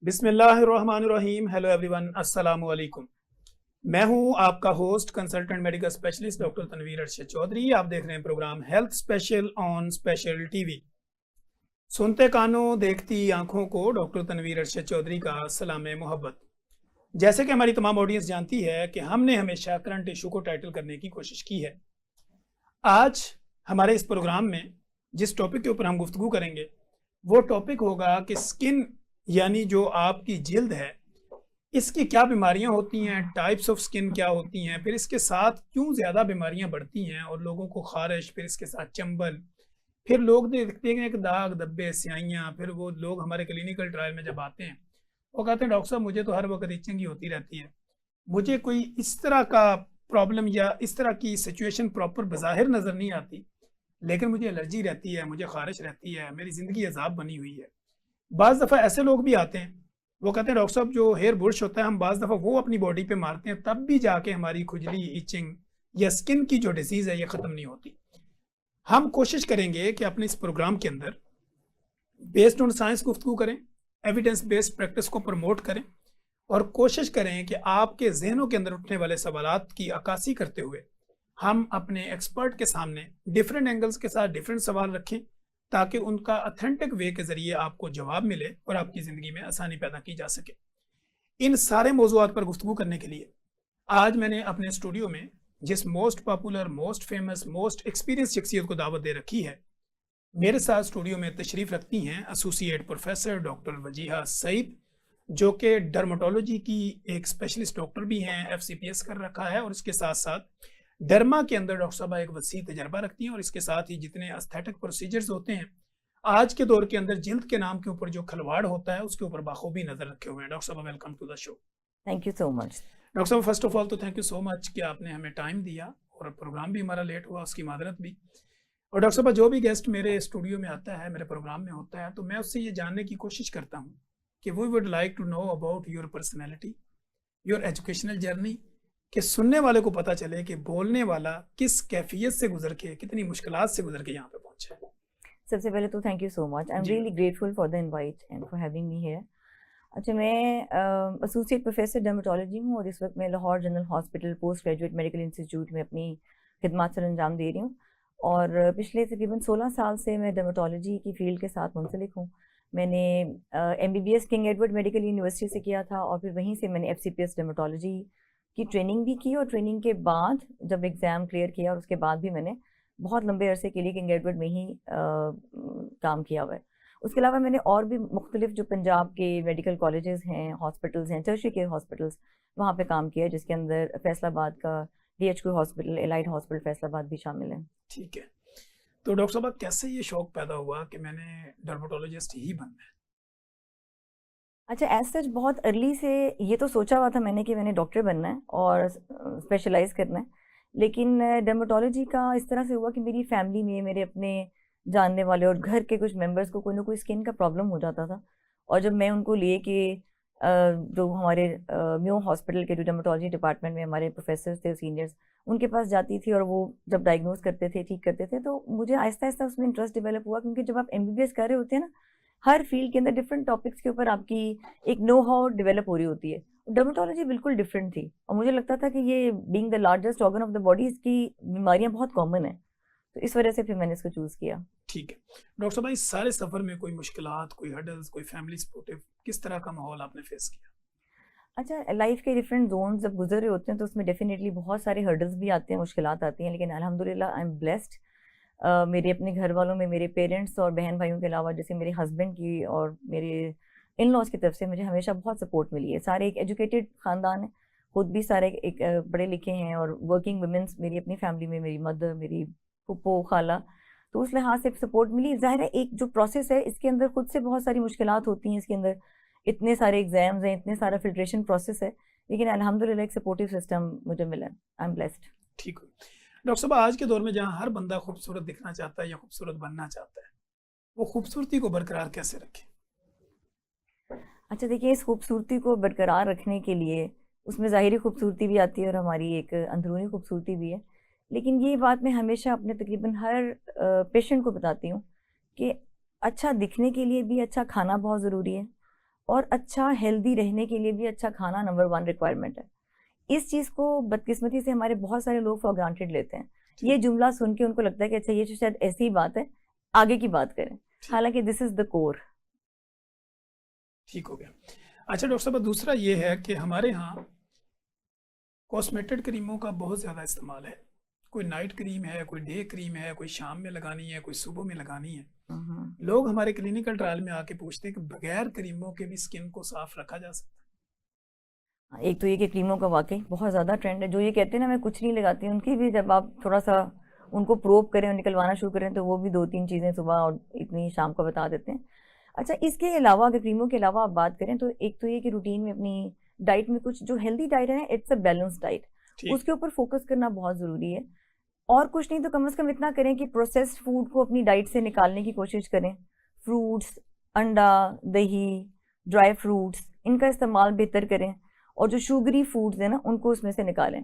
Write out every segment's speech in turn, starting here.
बिस्मिल्लाहिर्रहमानिर्रहीम। Hello everyone, अस्सलाम वालेकुम। मैं हूं आपका host consultant medical specialist doctor Tanveer Arshad Chaudhry. आप देख रहे हैं program health special on special TV. सुनते कानों देखती आंखों को डॉक्टर तनवीर अरशद चौधरी का सलाम मोहब्बत। जैसे कि हमारी तमाम ऑडियंस जानती है कि हमने हमेशा करंट इशू को टाइटल करने की कोशिश की है। आज हमारे इस प्रोग्राम में जिस टॉपिक के ऊपर हम गुफ्तगू करेंगे वो टॉपिक होगा कि स्किन यानी जो आपकी जिल्द है, इसकी क्या बीमारियां होती हैं, टाइप्स ऑफ स्किन क्या होती हैं, फिर इसके साथ क्यों ज़्यादा बीमारियां बढ़ती हैं और लोगों को खारिश, फिर इसके साथ चंबल, फिर लोग देखते हैं कि दाग धब्बे स्याइयाँ, फिर वो लोग हमारे क्लिनिकल ट्रायल में जब आते हैं वो कहते हैं डॉक्टर साहब मुझे तो हर वक्त इचिंग ही होती रहती है, मुझे कोई इस तरह का प्रॉब्लम या इस तरह की सिचुएशन प्रॉपर बज़ाहिर नज़र नहीं आती, लेकिन मुझे एलर्जी रहती है, मुझे खारिश रहती है, मेरी ज़िंदगी अजाब बनी हुई है। बाज़ दफ़ा ऐसे लोग भी आते हैं, वो कहते हैं डॉक्टर साहब जो हेयर बुर्श होता है हम बाज़ दफ़ा वो अपनी बॉडी पे मारते हैं, तब भी जाके हमारी खुजली, इचिंग या स्किन की जो डिसीज़ है ये ख़त्म नहीं होती। हम कोशिश करेंगे कि अपने इस प्रोग्राम के अंदर बेस्ड ऑन साइंस गुफ्तगू करें, एविडेंस बेस्ड प्रैक्टिस को प्रमोट करें और कोशिश करें कि आपके जहनों के अंदर उठने वाले सवालात की अक्कासी करते हुए हम अपने एक्सपर्ट के सामने डिफरेंट एंगल्स के साथ डिफरेंट सवाल रखें ताकि उनका अथेंटिक वे के ज़रिए आपको जवाब मिले और आपकी ज़िंदगी में आसानी पैदा की जा सके। इन सारे मौज़ूआत पर गुफ्तगू करने के लिए आज मैंने अपने स्टूडियो में जिस most popular, most famous, most experience शख्सियत को दावत दे रखी है, मेरे साथ स्टूडियो में तशरीफ़ रखती हैं associate professor doctor Wajiha Saeed, जो कि डर्माटोलॉजी की एक स्पेशलिस्ट डॉक्टर भी हैं, FCPS कर रखा है और इसके साथ साथ डर्मा के अंदर डॉक्टर साहब एक वसी तजर्बा रखती हैं और इसके साथ ही जितने एस्थेटिक प्रोसीजर्स होते हैं आज के दौर के अंदर जिल्द के नाम के ऊपर जो खलवाड़ होता है उसके ऊपर बाखूबी नजर रखे हुए हैं। डॉक्टर साहब welcome to the show. Thank you so much. Doctor साहब फर्स्ट ऑफ ऑल तो थैंक यू सो मच कि आपने हमें टाइम दिया और प्रोग्राम भी हमारा लेट हुआ, उसकी मादरत भी। और डॉक्टर साहब जो भी गेस्ट मेरे स्टूडियो में आता है, मेरे प्रोग्राम में होता है, तो मैं उससे ये जानने की कोशिश करता हूँ कि we would like to know about your personality, your educational journey, कि सुनने वाले को पता चले कि बोलने वाला किस कैफियत से गुजर के, कितनी मुश्किलात से गुजर के यहाँ पे पहुंचा है। सबसे पहले तो thank you so much, I am really grateful for the invite and for having me here. अच्छा, मैं एसोसिएट प्रोफेसर डर्मेटोलॉजी हूँ और इस वक्त मैं Lahore general hospital post graduate medical institute में अपनी खिदमत सर अंजाम दे रही हूँ और पिछले तकरीबन 16 साल से मैं डर्मेटोलॉजी की फील्ड के साथ मुंसलिक हूँ। मैंने MBBS king Edward medical university से किया था और फिर वहीं से मैंने FCPS डर्मेटोलॉजी की ट्रेनिंग भी की और ट्रेनिंग के बाद जब एग्ज़ाम क्लियर किया और उसके बाद भी मैंने बहुत लंबे अरसे के लिए किंग एडवर्ड में ही काम किया हुआ है। उसके अलावा मैंने और भी मुख्तलिफ जो पंजाब के मेडिकल कॉलेजेस हैं, हॉस्पिटल्स हैं, टर्शियरी केयर हॉस्पिटल्स, वहाँ पे काम किया, जिसके अंदर फैसलाबाद का DHQ hospital, Allied Hospital Faisalabad भी शामिल है। ठीक है, तो डॉक्टर साहब कैसे ये शौक पैदा हुआ कि मैंने डर्मेटोलॉजिस्ट ही बनना है? अच्छा, एज सच बहुत अर्ली से ये तो सोचा हुआ था मैंने कि मैंने डॉक्टर बनना है और स्पेशलाइज करना है, लेकिन डर्मेटोलॉजी का इस तरह से हुआ कि मेरी फैमिली में मेरे अपने जानने वाले और घर के कुछ मेंबर्स को कोई ना कोई स्किन का प्रॉब्लम हो जाता था और जब मैं उनको लिए कि जो हमारे म्यू हॉस्पिटल के जो डर्मेटोलॉजी डिपार्टमेंट में हमारे प्रोफेसर थे, सीनियर्स, उनके पास जाती थी और वो जब डायग्नोज करते थे, ठीक करते थे, तो मुझे आहिस्ता आहिस्ता उसमें इंटरेस्ट डेवलप हुआ, क्योंकि जब आप MBBS कर रहे होते हैं ना, हर फील्ड के अंदर डिफरेंट टॉपिक्स के ऊपर आपकी एक नो हाउ डेवलप हो रही होती है। डर्मेटोलॉजी बिल्कुल डिफरेंट थी और मुझे लगता था कि ये being the largest organ of the body, इसकी बीमारियां बहुत कॉमन है, तो इस वजह से फिर मैंने इसको चूज़ किया। ठीक है डॉक्टर साहब, इस सारे सफ़र में कोई मुश्किलात, कोई हर्डल्स, कोई फैमिली सपोर्टिव, किस तरह का माहौल आपने फेस किया? अच्छा, लाइफ के डिफरेंट जोन जब गुजर रहे होते हैं तो उसमें डेफिनेटली बहुत सारे हर्डल्स भी आते हैं, मुश्किलात आती हैं, लेकिन अल्हम्दुलिल्लाह आई एम ब्लेस्ड। मेरे अपने घर वालों में मेरे पेरेंट्स और बहन भाइयों के अलावा जैसे मेरे हस्बैंड की और मेरे इन लॉज की तरफ से मुझे हमेशा बहुत सपोर्ट मिली है। सारे एक एजुकेटेड ख़ानदान है, खुद भी सारे एक पढ़े लिखे हैं और वर्किंग वुमेंस मेरी अपनी फैमिली में, मेरी मदर, मेरी फूफो, खाला, तो उस लिहाज से सपोर्ट मिली। ज़ाहिर है एक जो प्रोसेस है इसके अंदर खुद से बहुत सारी मुश्किलात होती हैं, इसके अंदर इतने सारे एग्जाम्स हैं, इतने सारा फिल्ट्रेशन प्रोसेस है, लेकिन अल्हम्दुलिल्लाह एक सपोर्टिव सिस्टम मुझे मिला। I am blessed. ठीक है डॉक्टर साहब, आज के दौर में जहाँ हर बंदा खूबसूरत दिखना चाहता है या खूबसूरत बनना चाहता है, वो खूबसूरती को बरकरार कैसे रखे? अच्छा देखिए, इस खूबसूरती को बरकरार रखने के लिए उसमें ज़ाहिरी खूबसूरती भी आती है और हमारी एक अंदरूनी खूबसूरती भी है, लेकिन ये बात मैं हमेशा अपने तकरीबन हर पेशेंट को बताती हूँ कि अच्छा दिखने के लिए भी अच्छा खाना बहुत ज़रूरी है और अच्छा हेल्दी रहने के लिए भी अच्छा खाना नंबर 1 रिक्वायरमेंट है। इस चीज़ को बदकिस्मती से हमारे बहुत सारे लोग फॉर ग्रांटेड लेते हैं। ये जुमला सुन के उनको लगता है कि अच्छा ये तो शायद ऐसी ही बात है, आगे की बात करें, हालांकि दिस इज द कोर। ठीक हो गया। अच्छा डॉक्टर साहब, दूसरा ये है कि हमारे यहाँ कॉस्मेटिक क्रीमों का बहुत ज़्यादा इस्तेमाल है। कोई नाइट क्रीम है, कोई डे क्रीम है, कोई शाम में लगानी है, कोई सुबह में लगानी है। लोग हमारे क्लिनिकल ट्रायल में आके पूछते हैं कि बगैर क्रीमों के भी स्किन को साफ रखा जा सकता है? एक तो ये कि क्रीमों का वाकई बहुत ज़्यादा ट्रेंड है। जो ये कहते हैं ना मैं कुछ नहीं लगाती, उनकी भी जब आप थोड़ा सा उनको प्रोब करें और निकलवाना शुरू करें तो वो भी 2-3 चीज़ें सुबह और इतनी शाम को बता देते हैं। अच्छा, इसके अलावा अगर क्रीमों के अलावा आप बात करें तो एक तो ये कि रूटीन में अपनी डाइट में कुछ जो हेल्दी डाइट है, इट्स अ बैलेंस डाइट, उसके ऊपर फोकस करना बहुत ज़रूरी है। और कुछ नहीं तो कम से कम इतना करें कि प्रोसेस्ड फूड को अपनी डाइट से निकालने की कोशिश करें। फ्रूट्स, अंडा, दही, ड्राई फ्रूट्स, इनका इस्तेमाल बेहतर करें और जो शुगरी फूड्स हैं ना उनको उसमें से निकालें।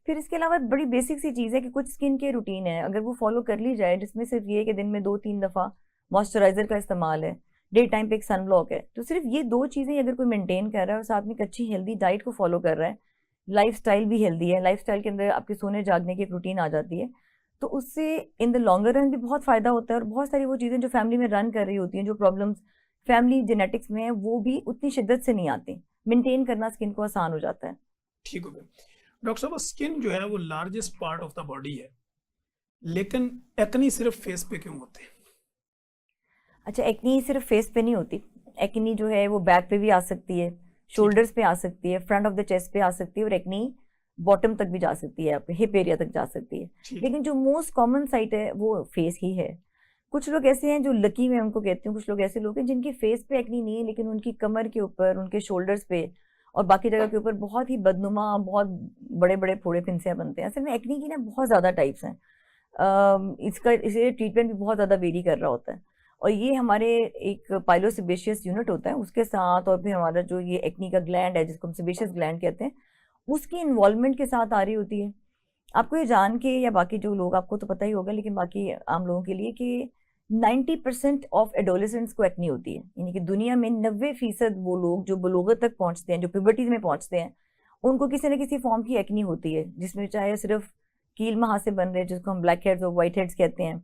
फिर इसके अलावा बड़ी बेसिक सी चीज़ है कि कुछ स्किन केयर रूटीन है, अगर वो फॉलो कर ली जाए, जिसमें सिर्फ ये कि दिन में 2-3 दफ़ा मॉइस्चराइज़र का इस्तेमाल है, डे टाइम पे एक सन ब्लॉक है, तो सिर्फ ये 2 चीज़ें अगर कोई मेंटेन कर रहा है और साथ में एक अच्छी हेल्दी डाइट को फॉलो कर रहा है, लाइफस्टाइल भी हेल्दी है, लाइफस्टाइल के अंदर आपके सोने जागने की एक रूटीन आ जाती है, तो उससे इन द लॉन्गर रन भी बहुत फ़ायदा होता है। और बहुत सारी वो चीज़ें जो फैमिली में रन कर रही होती हैं, जो प्रॉब्लम्स फैमिली जेनेटिक्स में है, वो भी उतनी शिद्दत से नहीं आती। मेंटेन करना स्किन को आसान हो जाता है। ठीक हो गया। डॉक्टर साहब, स्किन जो है वो largest part of the body है, लेकिन एक्नी सिर्फ फेस पे क्यों होते हैं? अच्छा, एक्नी सिर्फ फेस पे नहीं होती, एक्नी जो है वो बैक पे भी आ सकती है, शोल्डर्स पे आ सकती है, फ्रंट ऑफ द चेस्ट पे आ सकती है, और एक्नी बॉटम तक भी जा सकती है, आपके हिप एरिया तक जा सकती है। लेकिन जो मोस्ट कॉमन साइट है वो फेस ही है। कुछ लोग ऐसे हैं जो लकी, मैं उनको कहती हूँ, कुछ लोग ऐसे लोग हैं जिनके फेस पे एक्नी नहीं है, लेकिन उनकी कमर के ऊपर, उनके शोल्डर्स पे और बाकी जगह के ऊपर बहुत ही बदनुमा, बहुत बड़े बड़े फोड़े फिंसियाँ बनते हैं। असल में एक्नी की ना बहुत ज़्यादा टाइप्स हैं। इसे ट्रीटमेंट भी बहुत ज़्यादा वेरी कर रहा होता है। और ये हमारे एक पाइलोसेबेशियस यूनिट होता है उसके साथ, और फिर हमारा जो ये एक्नी का ग्लैंड है जिसको हम सेबेशियस ग्लैंड कहते हैं, उसकी इन्वॉल्वमेंट के साथ आ रही होती है। आपको ये जान के, या बाकी जो लोग, आपको तो पता ही होगा लेकिन बाकी आम लोगों के लिए, कि 90% ऑफ एडोलेसेंट्स को एक्नी होती है। यानी कि दुनिया में 90% वो लोग जो बलूगत तक पहुंचते हैं, जो प्यूबर्टी में पहुंचते हैं, उनको किसी न किसी फॉर्म की एक्नी होती है, जिसमें चाहे सिर्फ कील महासे बन रहे हैं जिसको हम ब्लैक हेड्स और वाइट हेड्स कहते हैं,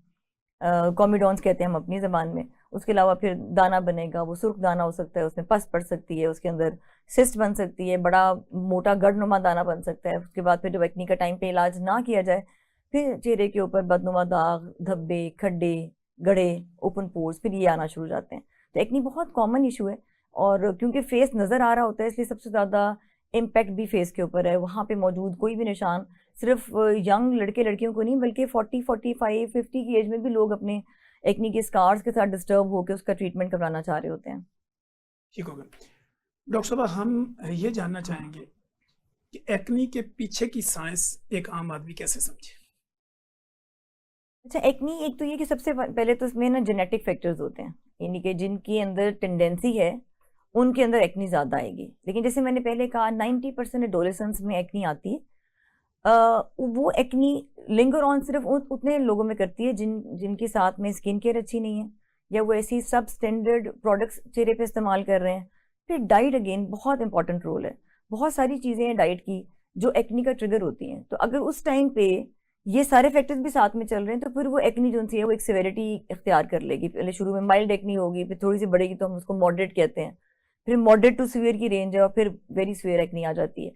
कॉमिडॉन्स कहते हैं हम अपनी ज़बान में। उसके अलावा फिर दाना बनेगा, वो सुर्ख दाना हो सकता है, उसमें पस पड़ सकती है, उसके अंदर सिस्ट बन सकती है, बड़ा मोटा गढ़नुमा दाना बन सकता है। उसके बाद फिर जब एक्नी का टाइम पे इलाज ना किया जाए, फिर चेहरे के ऊपर बदनुमा दाग, धब्बे, खड्डे, गड़े, ओपन पोर्स, फिर ये आना शुरू हो जाते हैं। तो एक्नी बहुत कॉमन इशू है, और क्योंकि फेस नज़र आ रहा होता है इसलिए सबसे ज़्यादा इम्पैक्ट भी फेस के ऊपर है। वहाँ पे मौजूद कोई भी निशान सिर्फ यंग लड़के लड़कियों को नहीं, बल्कि 40, 45, 50 की एज में भी लोग अपने एक्नी के स्कार्स के साथ डिस्टर्ब होकर उसका ट्रीटमेंट करवाना चाह रहे होते हैं। ठीक हो गया। डॉक्टर साहब, हम ये जानना चाहेंगे कि एक्नी के पीछे की साइंस एक आम आदमी कैसे समझे? अच्छा, एक्नी एक तो ये कि सबसे पहले तो इसमें ना जेनेटिक फैक्टर्स होते हैं, यानी कि जिनकी अंदर टेंडेंसी है उनके अंदर एक्नी ज़्यादा आएगी। लेकिन जैसे मैंने पहले कहा, 90% एडोलेसेंट्स में एक्नी आती है। वो एक्नी लिंगर ऑन सिर्फ उतने लोगों में करती है जिनके साथ में स्किन केयर अच्छी नहीं है, या वो ऐसी सब स्टैंडर्ड प्रोडक्ट्स चेहरे पे इस्तेमाल कर रहे हैं। फिर डाइट अगेन बहुत इंपॉर्टेंट रोल है। बहुत सारी चीज़ें हैं डाइट की जो एक्नी का ट्रिगर होती हैं, तो अगर उस टाइम पे ये सारे फैक्टर्स भी साथ में चल रहे हैं तो फिर वो एक्नी जो सी है वो एक सेवेरिटी इख्तियार कर लेगी। पहले शुरू में माइल्ड एक्नी होगी, फिर थोड़ी सी बढ़ेगी तो हम उसको मॉडरेट कहते हैं, फिर मॉडरेट टू सीवियर की रेंज है, और फिर वेरी सीवियर एक्नी आ जाती है।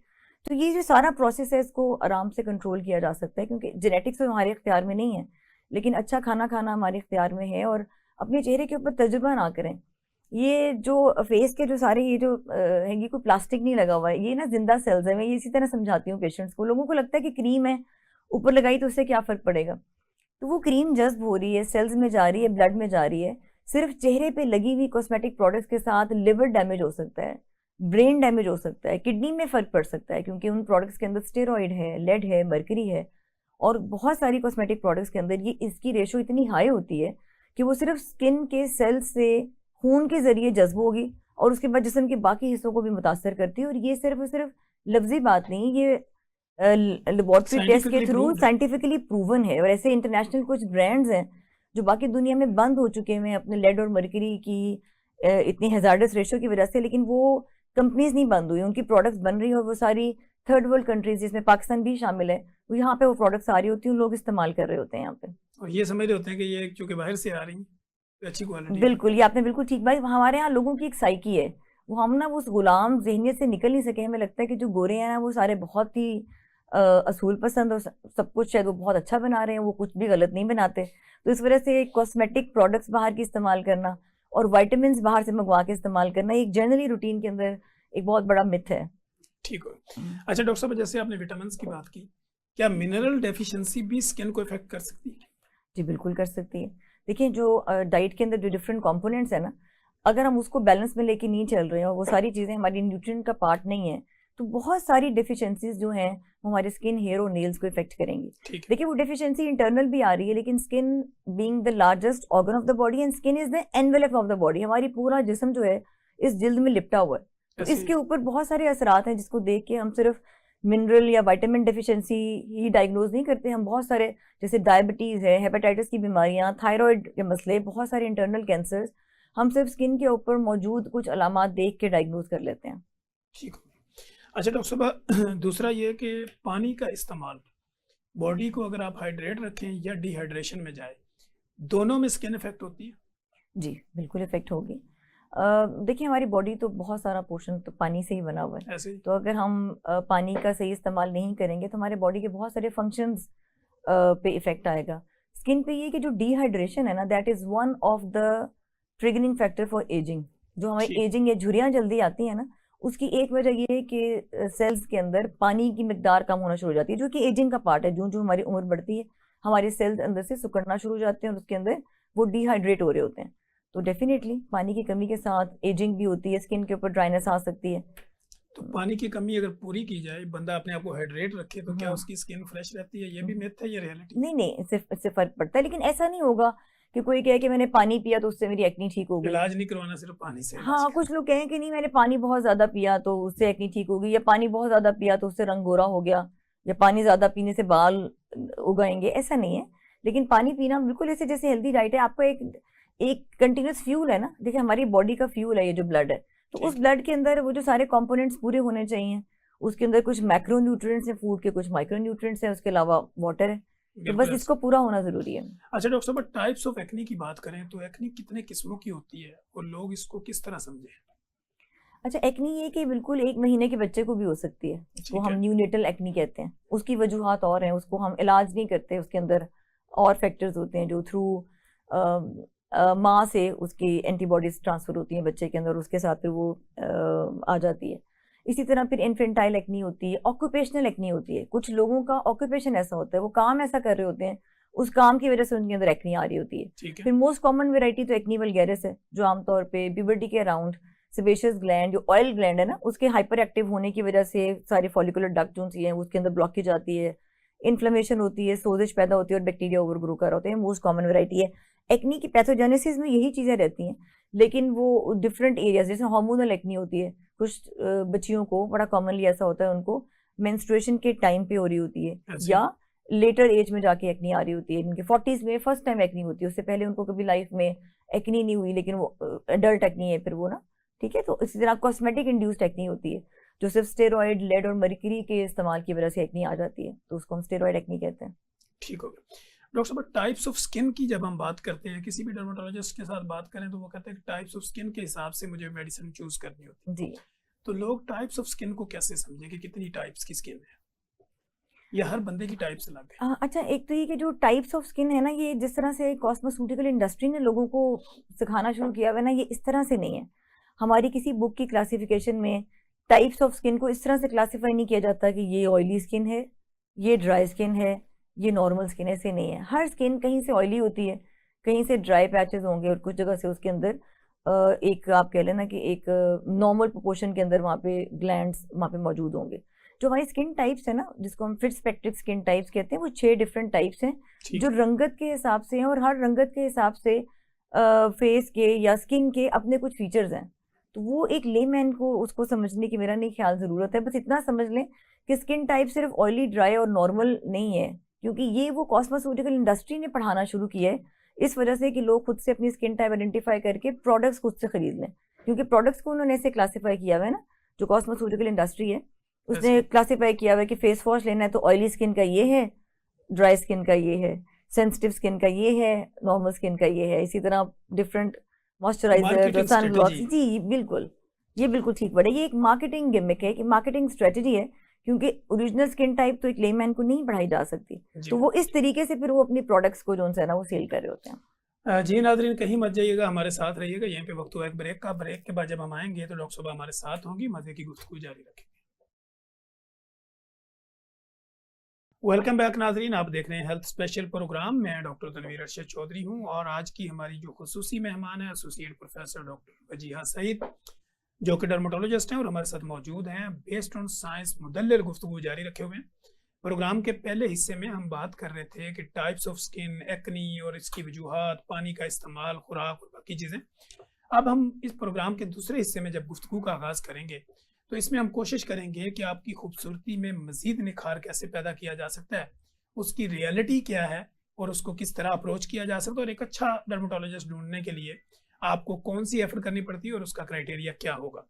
तो ये जो सारा प्रोसेस है इसको आराम से कंट्रोल किया जा सकता है, क्योंकि जेनेटिक्स तो हमारे इख्तियार में नहीं है, लेकिन अच्छा खाना खाना हमारे इख्तियार में है। और अपने चेहरे के ऊपर तजुर्बा ना करें। ये जो फेस के जो सारे ये जो है, ये कोई प्लास्टिक नहीं लगा हुआ है, ये ना जिंदा सेल्स है। मैं ये इसी तरह समझाती हूँ पेशेंट्स को। लोगों को लगता है कि क्रीम है, ऊपर लगाई तो उससे क्या फ़र्क पड़ेगा। तो वो क्रीम जज्ब हो रही है, सेल्स में जा रही है, ब्लड में जा रही है। सिर्फ चेहरे पे लगी हुई कॉस्मेटिक प्रोडक्ट्स के साथ लिवर डैमेज हो सकता है, ब्रेन डैमेज हो सकता है, किडनी में फ़र्क पड़ सकता है, क्योंकि उन प्रोडक्ट्स के अंदर स्टेरॉइड है, लेड है, मर्करी है, और बहुत सारी कॉस्मेटिक प्रोडक्ट्स के अंदर ये इसकी रेशो इतनी हाई होती है कि वो सिर्फ स्किन के सेल्स से खून के ज़रिए जज्ब होगी और उसके बाद जिस्म के बाकी हिस्सों को भी मुतासर करती है। और ये सिर्फ लफ्जी बात नहीं, ये लेबॉर्ट्री टेस्ट के थ्रू साइंटिफिकली प्रूवन है। और ऐसे इंटरनेशनल कुछ ब्रांड्स हैं जो बाकी दुनिया में बंद हो चुके हैं अपने लेड और मर्करी की इतनी हैजार्डस रेशो की वजह से, लेकिन वो कंपनीज नहीं बंद हुई, उनकी प्रोडक्ट्स बन रही हैं और वो सारी थर्ड वर्ल्ड कंट्रीज जिसमें पाकिस्तान भी शामिल है, वो यहाँ पे वो प्रोडक्ट्स आ रही होती हैं, लोग इस्तेमाल कर रहे होते हैं यहाँ पे। और ये समझ रहे होते हैं कि ये क्योंकि बाहर से आ रही हैं तो अच्छी क्वालिटी बिल्कुल, ये आपने बिल्कुल ठीक बात। हमारे यहाँ लोगों की एक साइकी है, वो हम ना उस गुलाम ज़हनियत से निकल नहीं सके। हमें लगता है कि जो गोरे हैं ना वो सारे बहुत ही असूल पसंद और सब कुछ शायद वो बहुत अच्छा बना रहे हैं, वो कुछ भी गलत नहीं बनाते। तो इस वजह से कॉस्मेटिक प्रोडक्ट्स बाहर की इस्तेमाल करना और वाइटामिन बाहर से मंगवा के इस्तेमाल करना एक जनरली रूटीन के अंदर एक बहुत बड़ा मिथ है। ठीक हो। अच्छा डॉक्टर साहब, जैसे आपने विटामिन की बात की, क्या मिनरल डेफिशिएंसी भी स्किन को इफेक्ट कर सकती है? जी बिल्कुल कर सकती है। देखिए, जो डाइट के अंदर जो डिफरेंट कंपोनेंट्स है ना, अगर हम उसको बैलेंस में लेके नहीं चल रहे हैं और वो सारी चीज़ें हमारी न्यूट्रिएंट का पार्ट नहीं है, तो बहुत सारी डेफिशिएंसीज जो हैं वो हमारे स्किन, हेयर और नेल्स को इफेक्ट करेंगी। ठीक है। देखिए, वो डेफिशिएंसी इंटरनल भी आ रही है, लेकिन skin being the largest organ of the body and skin is the envelope of the body, हमारी पूरा जिस्म जो है इस जिल्द में लिपटा हुआ है। तो ऐसे इसके ऊपर बहुत सारे असरात हैं जिसको देख के हम सिर्फ मिनरल या विटामिन डेफिशिएंसी ही डायग्नोज नहीं करते। हम बहुत सारे, जैसे डायबिटीज़ है, हेपेटाइटिस की बीमारियां, थायराइड के मसले, बहुत सारे इंटरनल कैंसर्स, हम सिर्फ स्किन के ऊपर मौजूद कुछ अलामात देख के डायग्नोज कर लेते हैं। ठीक हो। अच्छा डॉक्टर साहब, दूसरा ये कि पानी का इस्तेमाल, बॉडी को अगर आप हाइड्रेट रखें या डिहाइड्रेशन में जाए, दोनों में स्किन इफेक्ट होती है? जी बिल्कुल इफेक्ट होगी। देखिए, हमारी बॉडी तो बहुत सारा पोर्शन तो पानी से ही बना हुआ है, ऐसे ही? तो अगर हम पानी का सही इस्तेमाल नहीं करेंगे तो हमारे बॉडी के बहुत सारे फंक्शंस पे इफेक्ट आएगा। स्किन पे ये कि जो डिहाइड्रेशन है ना, that is one of the triggering factor for ageing. जो हमारी ठीक। एजिंग या झुर्रियाँ जल्दी आती है ना, उसकी एक वजह ये है कि सेल्स के अंदर पानी की मिकदार कम होना शुरू हो जाती है, जो कि एजिंग का पार्ट है। जो जो हमारी उम्र बढ़ती है, हमारे सेल्स अंदर से सिकुड़ना शुरू हो जाते हैं और उसके अंदर वो डिहाइड्रेट हो रहे होते हैं। तो डेफिनेटली पानी की कमी के साथ एजिंग भी होती है, स्किन के ऊपर ड्राइनेस आ सकती है। तो पानी की कमी अगर पूरी की जाए, बंदा अपने आप को हाइड्रेट रखे, तो क्या हाँ। उसकी स्किन फ्रेश रहती है? ये भी मिथ है, ये रियलिटी? नहीं नहीं, इससे फर्क पड़ता है, लेकिन ऐसा नहीं होगा कि कोई कहे कि मैंने पानी पिया तो उससे मेरी एक्नी ठीक हो गई। इलाज नहीं करवाना, सिर्फ पानी से इलाज हाँ, कुछ लोग कहें कि नहीं मैंने पानी बहुत ज्यादा पिया तो उससे एक्नी ठीक हो गई, या पानी बहुत ज्यादा पिया तो उससे रंग गोरा हो गया, या पानी ज्यादा पीने से बाल उगाएंगे। ऐसा नहीं है, लेकिन पानी पीना बिल्कुल ऐसे जैसे हेल्दी डाइट है। आपको एक एक कंटिन्यूस फ्यूल है ना, देखिए हमारी बॉडी का फ्यूल है ये जो ब्लड है, तो उस ठीक। ब्लड के अंदर वो जो सारे कंपोनेंट्स पूरे होने चाहिए। उसके अंदर कुछ मैक्रो न्यूट्रिएंट्स हैं फूड के, कुछ माइक्रो न्यूट्रिएंट्स हैं, उसके अलावा वाटर है, तो बिल्कुल बस ऐसे। इसको पूरा होना जरूरी है। अच्छा डॉक्टर साहब, टाइप्स ऑफ एक्नी की बात करें तो एक्नी कितने किस्मों की होती है और लोग इसको किस तरह समझें? अच्छा, एक्नी ये कि बिल्कुल 1 महीने के बच्चे को भी हो सकती है, उसको ठीक हम है। न्यूनेटल एक्नी कहते हैं। उसकी वजूहात और हैं, उसको हम इलाज नहीं करते, उसके अंदर और फैक्टर्स होते हैं जो थ्रू माँ से उसकी एंटीबॉडीज ट्रांसफर होती हैं बच्चे के अंदर, उसके साथ फिर वो आ जाती है। इसी तरह फिर इन्फेंटाइल एक्नी होती है, ऑक्यूपेशनल एक्नी होती है। कुछ लोगों का ऑक्यूपेशन ऐसा होता है, वो काम ऐसा कर रहे होते हैं, उस काम की वजह से उनके अंदर एक्नी आ रही होती है। ठीक है। फिर मोस्ट कॉमन वेराइटी तो एक्नी वल्गैरिस है, जो आमतौर पे प्यूबर्टी के अराउंड सेबेशियस ग्लैंड, जो ऑयल ग्लैंड है ना, उसके हाइपर एक्टिव होने की वजह से सारी फॉलिकुलर डक्ट जो सी है उसके अंदर ब्लॉकेज आती है, इन्फ्लेमेशन होती है, सोजिश पैदा होती है और बैक्टीरिया ओवर ग्रो कर होते हैं। मोस्ट कॉमन वेराइटी है एक्नी की। पैथोजेनेसिस में यही चीज़ें रहती हैं, लेकिन वो डिफरेंट एरियाज, जैसे हार्मोनल एक्नी होती है, कुछ बच्चियों को बड़ा कॉमनली ऐसा होता है, उनको मेंस्ट्रुएशन के टाइम पे हो रही होती है, ऐसे। या लेटर एज में जाके एक्नी आ रही होती है। इनके 40s में फर्स्ट टाइम एक्नी होती है, उससे पहले उनको कभी लाइफ में एक्नी नहीं हुई, लेकिन वो एडल्ट एक्नी है फिर वो ना। ठीक है, तो इसी तरह कॉस्मेटिक इंड्यूस्ड एक्नी होती है, जो सिर्फ स्टेरॉयड, लेड और मर्क्यूरी के इस्तेमाल की वजह से एक्नी आ जाती है, तो उसको हम स्टेरॉयड एक्नी कहते हैं। ठीक हो गया। डॉक्टर साहब, टाइप्स ऑफ स्किन की जब हम बात करते हैं, किसी भी डर्मेटोलॉजिस्ट के साथ बात करें तो वो कहते हैं कि टाइप्स ऑफ स्किन के हिसाब से मुझे मेडिसिन चूज करनी होती है। जी, तो लोग टाइप्स ऑफ स्किन को कैसे समझें कि कितनी टाइप्स की स्किन है, या हर बंदे की टाइप्स अलग है? अच्छा, एक तो ये कि जो टाइप्स ऑफ स्किन है ना, ये जिस तरह से कॉस्मेटिकल इंडस्ट्री ने लोगों को सिखाना शुरू किया हुआ है ना, ये इस तरह से नहीं है। हमारी किसी बुक की क्लासिफिकेशन में टाइप्स ऑफ स्किन को इस तरह से क्लासीफाई नहीं किया जाता कि ये ऑयली स्किन है, ये ड्राई स्किन है, ये नॉर्मल स्किन, ऐसे नहीं है। हर स्किन कहीं से ऑयली होती है, कहीं से ड्राई पैचेस होंगे, और कुछ जगह से उसके अंदर एक आप कह लेना कि एक नॉर्मल प्रोपोर्शन के अंदर वहाँ पे ग्लैंड्स वहाँ पे मौजूद होंगे। जो हमारी स्किन टाइप्स है ना, जिसको हम फिट्जपैट्रिक स्किन टाइप्स कहते हैं, वो 6 डिफरेंट टाइप्स हैं ठीक। जो रंगत के हिसाब से हैं, और हर रंगत के हिसाब से फेस के या स्किन के अपने कुछ फीचर्स हैं। तो वो एक लेमैन को उसको समझने की मेरा नहीं ख्याल ज़रूरत है। बस इतना समझ लें कि स्किन टाइप सिर्फ ऑयली, ड्राई और नॉर्मल नहीं है, क्योंकि ये वो कॉस्मेटिकल इंडस्ट्री ने पढ़ाना शुरू किया है इस वजह से कि लोग खुद से अपनी स्किन टाइप आइडेंटिफाई करके प्रोडक्ट्स खुद से खरीद लें, क्योंकि प्रोडक्ट्स को उन्होंने ऐसे क्लासीफाई किया हुआ है ना, जो कॉस्मेटिकल इंडस्ट्री है उसने क्लासीफाई किया हुआ है कि फेस वॉश लेना है तो ऑयली स्किन का ये है, ड्राई स्किन का ये है, सेंसिटिव स्किन का ये है, नॉर्मल स्किन का ये है, इसी तरह डिफरेंट मॉइस्चराइजर, सन ब्लॉक्स। जी बिल्कुल, ये बिल्कुल ठीक वर्ड है, ये एक मार्केटिंग गिमिक है, कि मार्केटिंग स्ट्रेटजी है, क्योंकि ओरिजिनल स्किन टाइप तो एक लेमैन को नहीं पढ़ाई जा सकती, तो वो इस तरीके से फिर वो अपनी प्रोडक्ट्स को जो है ना वो सेल कर रहे होते हैं। जी नाज़रीन, कहीं मत जाइएगा, हमारे साथ रहिएगा। यहीं पे वक्त हुआ एक ब्रेक का। ब्रेक के बाद जब हम आएंगे तो डॉक्टर साहब हमारे साथ होंगी, मजे की गुफ्तगू जारी रखेंगे। वेलकम बैक नाजरीन, आप देख रहे हैं हेल्थ स्पेशल प्रोग्राम। मैं डॉक्टर तनवीर अरशद चौधरी हूं और आज की हमारी जो खुसूसी मेहमान है associate professor doctor Wajiha Saeed, जो कि डर्मेटोलॉजिस्ट हैं और हमारे साथ मौजूद हैं। बेस्ड ऑन साइंस मुदल्लिल गुफ्तगू जारी रखे हुए हैं। प्रोग्राम के पहले हिस्से में हम बात कर रहे थे कि टाइप्स ऑफ स्किन, एक्नी और इसकी वजूहात, पानी का इस्तेमाल, खुराक और बाकी चीज़ें। अब हम इस प्रोग्राम के दूसरे हिस्से में जब गुफ्तगू का आगाज़ करेंगे तो इसमें हम कोशिश करेंगे कि आपकी खूबसूरती में मज़ीद निखार कैसे पैदा किया जा सकता है, उसकी रियलिटी क्या है और उसको किस तरह अप्रोच किया जा सकता है, और एक अच्छा डर्मेटोलॉजिस्ट ढूंढने के लिए आपको कौन सी एफर्ट करनी पड़ती है और उसका क्राइटेरिया क्या होगा।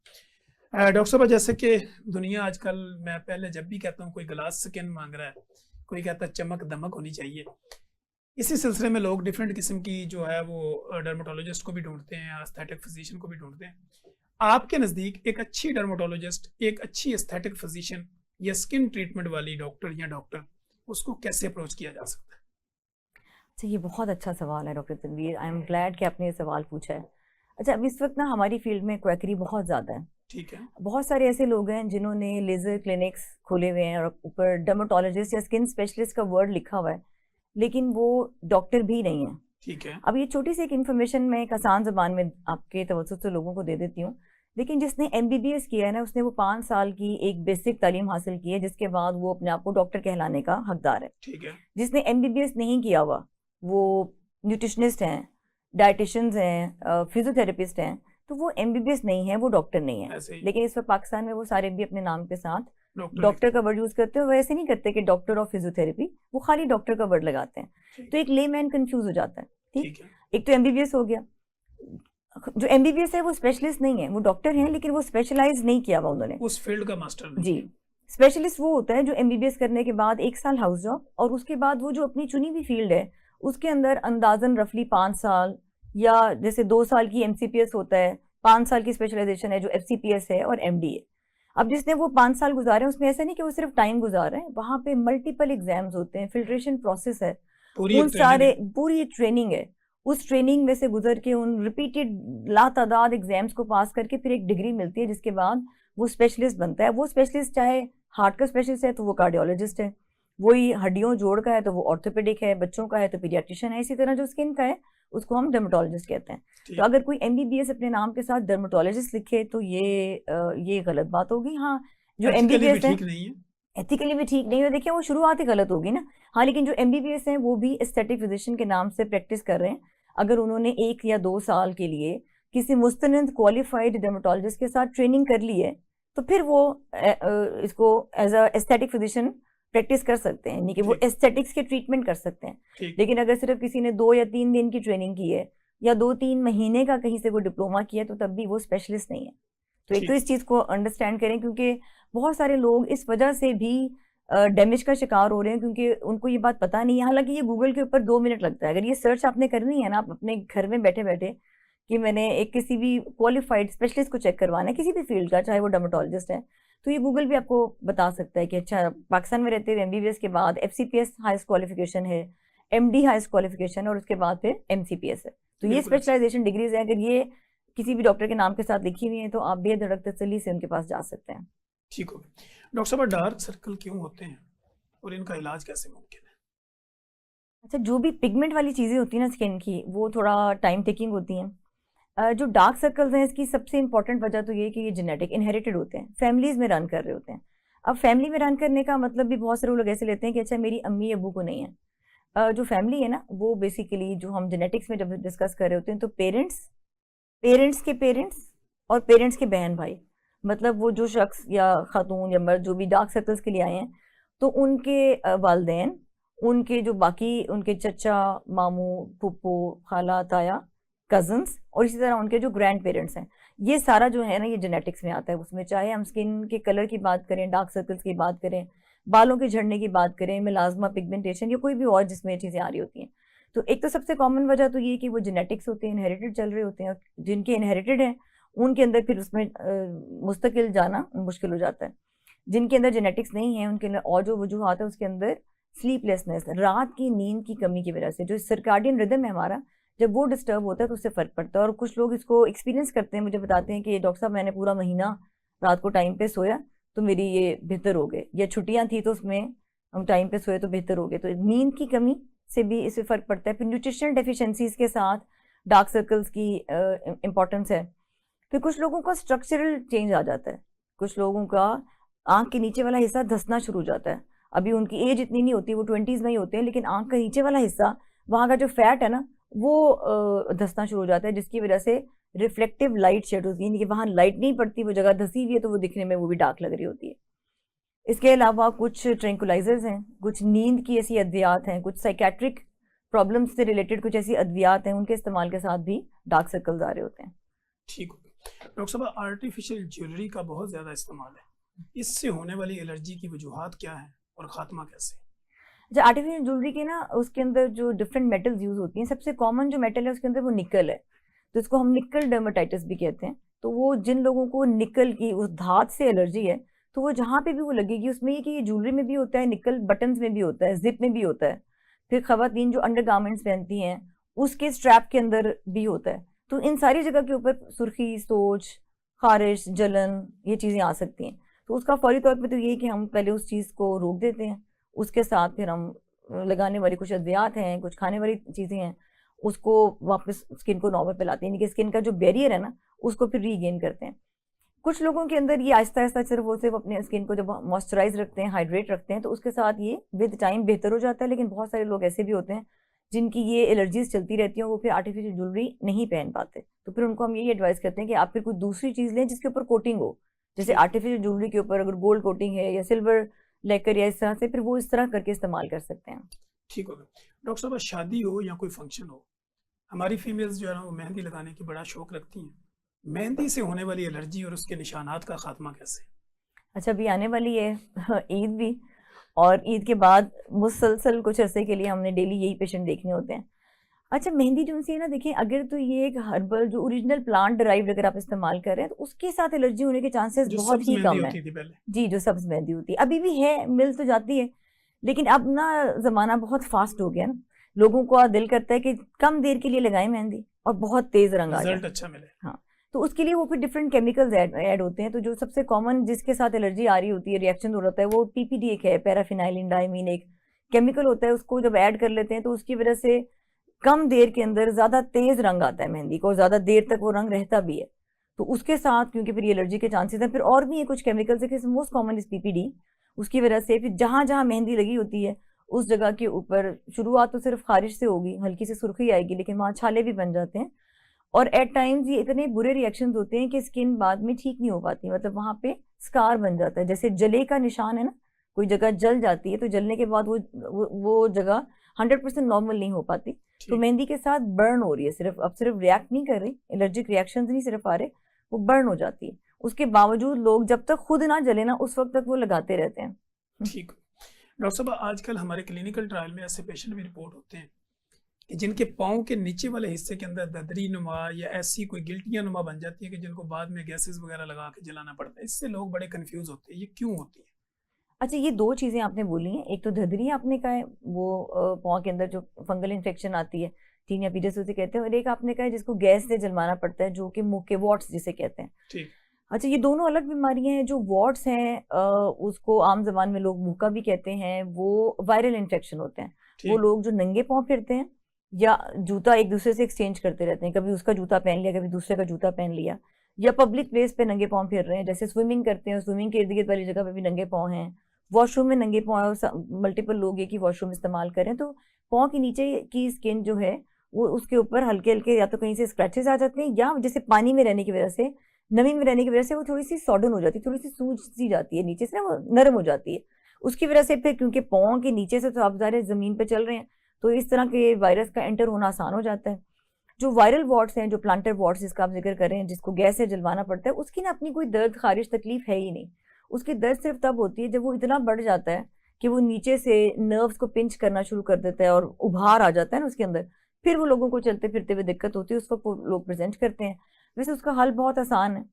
डॉक्टर साहब, जैसे कि दुनिया आजकल, मैं पहले जब भी कहता हूँ कोई ग्लास स्किन मांग रहा है, कोई कहता है चमक दमक होनी चाहिए, इसी सिलसिले में लोग डिफरेंट किस्म की जो है वो डर्मेटोलॉजिस्ट को भी ढूंढते हैं, एस्थेटिक फिजिशियन को भी ढूंढते हैं। आपके नज़दीक एक अच्छी डर्मेटोलॉजिस्ट, एक अच्छी एस्थेटिक फिजिशियन या स्किन ट्रीटमेंट वाली डॉक्टर उसको कैसे अप्रोच किया जा सकता है? अच्छा, ये बहुत अच्छा सवाल है doctor Tanveer, I am glad कि आपने ये सवाल पूछा है। अच्छा, अब इस वक्त ना हमारी फील्ड में क्वैकरी बहुत ज़्यादा है। ठीक है। बहुत सारे ऐसे लोग हैं जिन्होंने लेज़र क्लिनिक्स खोले हुए हैं और ऊपर डर्मेटोलॉजिस्ट या स्किन स्पेशलिस्ट का वर्ड लिखा हुआ है, लेकिन वो डॉक्टर भी नहीं है। ठीक है। अब ये छोटी सी एक इन्फॉर्मेशन मैं एक आसान ज़बान में आपके तवज्जुह से लोगों को दे देती हूँ। लेकिन जिसने MBBS किया है ना, उसने वो 5 साल की एक बेसिक तालीम हासिल की है, जिसके बाद वो अपने आप को डॉक्टर कहलाने का हकदार है। ठीक है। जिसने MBBS नहीं किया हुआ, वो न्यूट्रिशनिस्ट हैं, डाइटिशियंस हैं, फिजियोथेरेपिस्ट हैं, तो वो MBBS नहीं है, वो डॉक्टर नहीं है। लेकिन इस वक्त पाकिस्तान में वो सारे भी अपने नाम के साथ डॉक्टर का वर्ड यूज करते हैं। वो ऐसे नहीं करते कि डॉक्टर ऑफ फिजियोथेरेपी, वो खाली डॉक्टर का वर्ड लगाते हैं, तो एक लेमैन कंफ्यूज हो जाता है। ठीक है। एक तो MBBS हो गया, जो MBBS है वो स्पेशलिस्ट नहीं है, वो डॉक्टर हैं लेकिन वो स्पेशलाइज नहीं किया हुआ उन्होंने, उस फील्ड का मास्टर नहीं। जी, स्पेशलिस्ट वो होता है जो MBBS करने के बाद 1 साल हाउस जॉब, और उसके बाद वो जो अपनी चुनी हुई फील्ड है उसके अंदर अंदाजन रफली 5 साल, या जैसे 2 साल की MCPS होता है, 5 साल की स्पेशलाइजेशन है जो FCPS है, और MD है। अब जिसने वो 5 साल गुजारे, उसमें ऐसा नहीं कि वो सिर्फ टाइम गुजारा है, वहाँ पे मल्टीपल एग्जाम्स होते हैं, फिल्ट्रेशन प्रोसेस है, पूरी ट्रेनिंग है। उस ट्रेनिंग में से गुजर के उन रिपीटेड लातादाद एग्जाम्स को पास करके फिर एक डिग्री मिलती है, जिसके बाद वो स्पेशलिस्ट बनता है। वो स्पेशलिस्ट चाहे हार्ट का स्पेशलिस्ट है तो वो कार्डियोलॉजिस्ट है, वही हड्डियों जोड़ का है तो वो ऑर्थोपेडिक है, बच्चों का है तो पीडियाट्रिशियन है, इसी तरह जो स्किन का है उसको हम डर्मेटोलॉजिस्ट कहते हैं। तो अगर कोई MBBS अपने नाम के साथ डर्मेटोलॉजिस्ट लिखे तो ये गलत बात होगी। हाँ, जो MBBS है एथिकली भी ठीक नहीं है, देखिए वो शुरुआत ही गलत होगी ना। हाँ, लेकिन जो MBBS हैं वो भी एस्थेटिक फिजिशियन के नाम से प्रैक्टिस कर रहे हैं। अगर उन्होंने 1 या 2 साल के लिए किसी मुस्तनद क्वालिफाइड डर्मेटोलॉजिस्ट के साथ ट्रेनिंग कर ली है, तो फिर वो इसको as a aesthetic physician practice कर सकते हैं, यानी कि वो एस्थेटिक्स के ट्रीटमेंट कर सकते हैं। लेकिन अगर सिर्फ किसी ने 2 या 3 दिन की ट्रेनिंग की है या 2-3 महीने का कहीं से वो डिप्लोमा किया है, तो तब भी वो स्पेशलिस्ट नहीं है। तो एक तो इस चीज़ को अंडरस्टैंड करें, क्योंकि बहुत सारे लोग इस वजह से भी डैमेज का शिकार हो रहे हैं, क्योंकि उनको ये बात पता नहीं है। हालांकि ये गूगल के ऊपर 2 मिनट लगता है। अगर ये सर्च आपने करनी है ना, आप अपने घर में बैठे बैठे कि मैंने एक किसी भी क्वालिफाइड स्पेशलिस्ट को चेक करवाना है किसी भी फील्ड का, चाहे वो डर्मेटोलॉजिस्ट है, तो ये गूगल भी आपको बता सकता है कि अच्छा, पाकिस्तान में रहते हुए MBBS के बाद FCPS हाईएस्ट क्वालिफिकेशन है, MD हाईएस्ट क्वालिफिकेशन, और उसके बाद फिर MCPS है। तो ये स्पेशलाइजेशन डिग्रीज है। अगर ये किसी भी डॉक्टर के नाम के साथ लिखी हुई है तो आप बेधड़क तसल्ली से उनके पास जा सकते हैं। ठीक हो गया। डॉक्टर साहब, डार्क सर्कल क्यों होते हैं और इनका इलाज कैसे मुमकिन है? अच्छा, जो भी पिगमेंट वाली चीज़ें होती हैं ना स्किन की, वो थोड़ा टाइम टेकिंग होती हैं। जो डार्क सर्कल्स हैं, इसकी सबसे इंपॉर्टेंट वजह तो ये है कि ये जेनेटिक इनहेरिटेड होते हैं, फैमिलीज में रन कर रहे होते हैं। अब फैमिली में रन करने का मतलब भी बहुत सारे लोग ऐसे लेते हैं कि अच्छा मेरी अम्मी अबू को नहीं है। जो फैमिली है ना, वो बेसिकली जो हम जेनेटिक्स में जब डिस्कस कर रहे होते हैं, तो पेरेंट्स के पेरेंट्स और पेरेंट्स के बहन भाई, मतलब वो जो शख्स या खातून या मर्द जो भी डार्क सर्कल्स के लिए आए हैं, तो उनके वालिदैन उनके जो बाकी उनके चचा, मामू, फूफू, खाला, ताया, कजन्स और इसी तरह उनके जो ग्रैंड पेरेंट्स हैं, ये सारा जो है ना ये जेनेटिक्स में आता है। उसमें चाहे हम स्किन के कलर की बात करें, डार्क सर्कल्स की बात करें, बालों के झड़ने की बात करें, मिलाज्मा, पिगमेंटेशन या कोई भी और जिसमें ये चीज़ें आ रही होती हैं। तो एक तो सबसे कॉमन वजह तो ये कि वो जेनेटिक्स होते हैं, इनहेरिटेड चल रहे होते हैं, और जिनके इनहेरिटेड हैं उनके अंदर फिर उसमें मुस्तकिल जाना मुश्किल हो जाता है। जिनके अंदर जेनेटिक्स नहीं है उनके अंदर और जो वजूहत है उसके अंदर स्लीपलेसनेस, रात की नींद की कमी की वजह से, जो सर्काडियन रिदम है हमारा, जब वो डिस्टर्ब होता है तो उससे फ़र्क पड़ता है। और कुछ लोग इसको एक्सपीरियंस करते हैं, मुझे बताते हैं कि डॉक्टर साहब मैंने पूरा महीना रात को टाइम पे सोया तो मेरी ये बेहतर हो गए, या छुट्टियां थी तो उसमें हम टाइम पे सोए तो बेहतर हो गए। तो नींद की कमी से भी इससे फ़र्क पड़ता है। फिर न्यूट्रिशनल डेफिशिएंसीज के साथ डार्क सर्कल्स की इम्पोर्टेंस है। फिर कुछ लोगों का स्ट्रक्चरल चेंज आ जाता है, कुछ लोगों का आँख के नीचे वाला हिस्सा धंसना शुरू हो जाता है। अभी उनकी एज इतनी नहीं होती, वो 20s में ही होते हैं, लेकिन आँख का नीचे वाला हिस्सा, वहाँ का जो फैट है ना वो धंसना शुरू हो जाता है, जिसकी वजह से रिफ्लेक्टिव लाइट शेड होती है, यानी कि वहाँ लाइट नहीं पड़ती, वो जगह धसी हुई है तो वो दिखने में वो भी डार्क लग रही होती है। इसके अलावा कुछ ट्रैंकुलाइजर्स हैं, कुछ नींद की ऐसी अद्वियात हैं, कुछ साइकेट्रिक प्रॉब्लम्स से रिलेटेड कुछ ऐसी अद्वियात हैं, उनके इस्तेमाल के साथ भी डार्क सर्कल्स आ रहे होते हैं। ठीक हो गया डॉक्टर साहब, आर्टिफिशियल ज्वेलरी का बहुत ज़्यादा इस्तेमाल है, इससे होने वाली एलर्जी की वजूहत क्या है और ख़ात्मा कैसे? जो आर्टिफिशियल ज्वेलरी के ना उसके अंदर जो डिफरेंट मेटल्स यूज होती हैं, सबसे कॉमन जो मेटल है उसके अंदर वो निकल है, तो इसको हम निकल डर्मेटाइटिस भी कहते हैं। तो वो जिन लोगों को निकल की उस धात से एलर्जी है, तो वो जहाँ पे भी वो लगेगी उसमें ये कि ये ज्वेलरी में भी होता है, निकल बटन्स में भी होता है, जिप में भी होता है, फिर खवातीन जो अंडर गारमेंट्स पहनती हैं उसके स्ट्रैप के अंदर भी होता है। तो इन सारी जगह के ऊपर सुर्खी, सोज, खारिश, जलन, ये चीज़ें आ सकती हैं। तो उसका फौरी तौर पर तो ये कि हम पहले उस चीज़ को रोक देते हैं, उसके साथ फिर हम लगाने वाली कुछ अद्वियात हैं, कुछ खाने वाली चीज़ें हैं, उसको वापस स्किन को नॉर्मल पे लाते हैं, यानी कि स्किन का जो बैरियर है ना उसको फिर रीगेन करते हैं। कुछ लोगों के अंदर ये आहिस्ता आहिस्ता सिर्फ अपने स्किन को जब मॉइस्चराइज रखते हैं, हाइड्रेट रखते हैं, तो उसके साथ ये विद टाइम बेहतर हो जाता है। लेकिन बहुत सारे लोग ऐसे भी होते हैं जिनकी ये एलर्जीज चलती रहती हैं, वो फिर आर्टिफिशियल ज्वेलरी नहीं पहन पाते, तो फिर उनको हम यही एडवाइस करते हैं कि आप फिर कोई दूसरी चीज़ लें जिसके ऊपर कोटिंग हो, जैसे आर्टिफिशियल ज्वेलरी के ऊपर अगर गोल्ड कोटिंग है या सिल्वर लेकर या इस तरह से, फिर वो इस तरह करके इस्तेमाल कर सकते हैं। ठीक होगा डॉक्टर साहब, शादी हो या कोई फंक्शन हो, हमारी फीमेल्स जो है ना वो मेहंदी लगाने की बड़ा शौक रखती हैं, मेहंदी से होने वाली एलर्जी और उसके निशानात का खात्मा कैसे? अच्छा, अभी आने वाली है ईद भी, और ईद के बाद मुसलसल कुछ अरसे के लिए हमने डेली यही पेशेंट देखने होते हैं। अच्छा, मेहंदी जो सी है ना, देखिए अगर तो ये एक हर्बल जो ओरिजिनल प्लांट ड्राइव अगर आप इस्तेमाल कर रहे हैं तो उसके साथ एलर्जी होने के चांसेस बहुत ही कम है। जी, जो सब्ज मेहंदी होती है अभी भी है, मिल तो जाती है, लेकिन अब ना ज़माना बहुत फास्ट हो गया ना, लोगों को दिल करता है कि कम देर के लिए लगाएं मेहंदी और बहुत तेज़ रंग आ जाए, रिजल्ट अच्छा मिले। हाँ, तो उसके लिए वो फिर डिफरेंट केमिकल्स ऐड होते हैं। तो जो सबसे कॉमन जिसके साथ एलर्जी आ रही होती है, रिएक्शन हो रहा है, वो पीपीडी एक है, पैराफिनाइलिन डाइमीन एक केमिकल होता है, उसको जब ऐड कर लेते हैं तो उसकी वजह से कम देर के अंदर ज़्यादा तेज़ रंग आता है मेहंदी को, और ज़्यादा देर तक वो रंग रहता भी है। तो उसके साथ क्योंकि फिर एलर्जी के चांसेस हैं, फिर और भी है कुछ केमिकल्स है, मोस्ट कॉमन इज पीपीडी। उसकी वजह से फिर जहाँ जहाँ मेहंदी लगी होती है उस जगह के ऊपर शुरुआत तो सिर्फ खारिश से होगी, हल्की सी सुर्खी आएगी, लेकिन वहाँ छाले भी बन जाते हैं, और एट टाइम्स ये इतने बुरे रिएक्शंस होते हैं कि स्किन बाद में ठीक नहीं हो पाती, मतलब वहाँ पे स्कार बन जाता है, जैसे जले का निशान है ना, कोई जगह जल जाती है तो जलने के बाद वो जगह 100% नॉर्मल नहीं हो पाती। तो मेहंदी के साथ बर्न हो रही है, सिर्फ अब सिर्फ रिएक्ट नहीं कर रही, एलर्जिक रिएक्शंस नहीं सिर्फ आ रहे, वो बर्न हो जाती है। उसके बावजूद लोग जब तक खुद ना जले ना उस वक्त तक वो लगाते रहते हैं। ठीक। डॉक्टर साहब, आजकल हमारे क्लिनिकल ट्रायल में ऐसे पेशेंट भी रिपोर्ट होते हैं कि जिनके पाँव के नीचे वाले हिस्से के अंदर ददरी नुमा या ऐसी कोई गिल्टियाँ नुमा बन जाती है कि जिनको बाद में गैसेस वगैरह लगा के जलाना पड़ता है। इससे लोग बड़े कंफ्यूज होते हैं, ये क्यों होती है? अच्छा, ये दो चीज़ें आपने बोली हैं, एक तो धदरी आपने कहा है वो पाँव के अंदर जो फंगल इन्फेक्शन आती है, टीनिया पीडियासिस उसे कहते हैं, और एक आपने कहा है जिसको गैस से जलवाना पड़ता है, जो कि मुँह के वॉट्स जिसे कहते हैं। ठीक। अच्छा, ये दोनों अलग बीमारियां हैं। जो वॉट्स हैं उसको आम जबान में लोग मुँह का भी कहते हैं, वो वायरल इन्फेक्शन होते हैं। वो लोग जो नंगे पाँव फिरते हैं या जूता एक दूसरे से एक्सचेंज करते रहते हैं, कभी उसका जूता पहन लिया, कभी दूसरे का जूता पहन लिया, या पब्लिक प्लेस पे नंगे पाँव फिर रहे हैं, जैसे स्विमिंग करते हैं, स्विमिंग के इर्द गिर्द वाली जगह पे भी नंगे पाँव हैं, वॉशरूम में नंगे पाँव, मल्टीपल लोग एक ही वॉशरूम इस्तेमाल करें, तो पाँव के नीचे की स्किन जो है वो उसके ऊपर हल्के हल्के या तो कहीं से स्क्रैचेस आ जाते हैं, या जैसे पानी में रहने की वजह से, नमी में रहने की वजह से वो थोड़ी सी सॉडन हो जाती है, थोड़ी सी सूज सी जाती है नीचे से ना, वो नरम हो जाती है, उसकी वजह से फिर क्योंकि पाँव के नीचे से तो आप ज़ाहिर है ज़मीन पे चल रहे हैं, तो इस तरह के वायरस का एंटर होना आसान हो जाता है। जो वायरल वार्ड्स हैं, जो प्लांटर वार्ड्स जिसका आप जिक्र कर रहे हैं, जिसको गैस से जलवाना पड़ता है, उसकी ना अपनी कोई दर्द खारिश तकलीफ है ही नहीं। उसकी दर्द सिर्फ तब होती है जब वो इतना बढ़ जाता है कि वो नीचे से नर्व्स को पिंच करना शुरू कर देता है और उभार आ जाता है ना उसके अंदर, फिर वो लोगों को चलते फिरते हुए दिक्कत होती है, उस वक्त वो लोग प्रेजेंट करते हैं। वैसे उसका हल बहुत आसान है,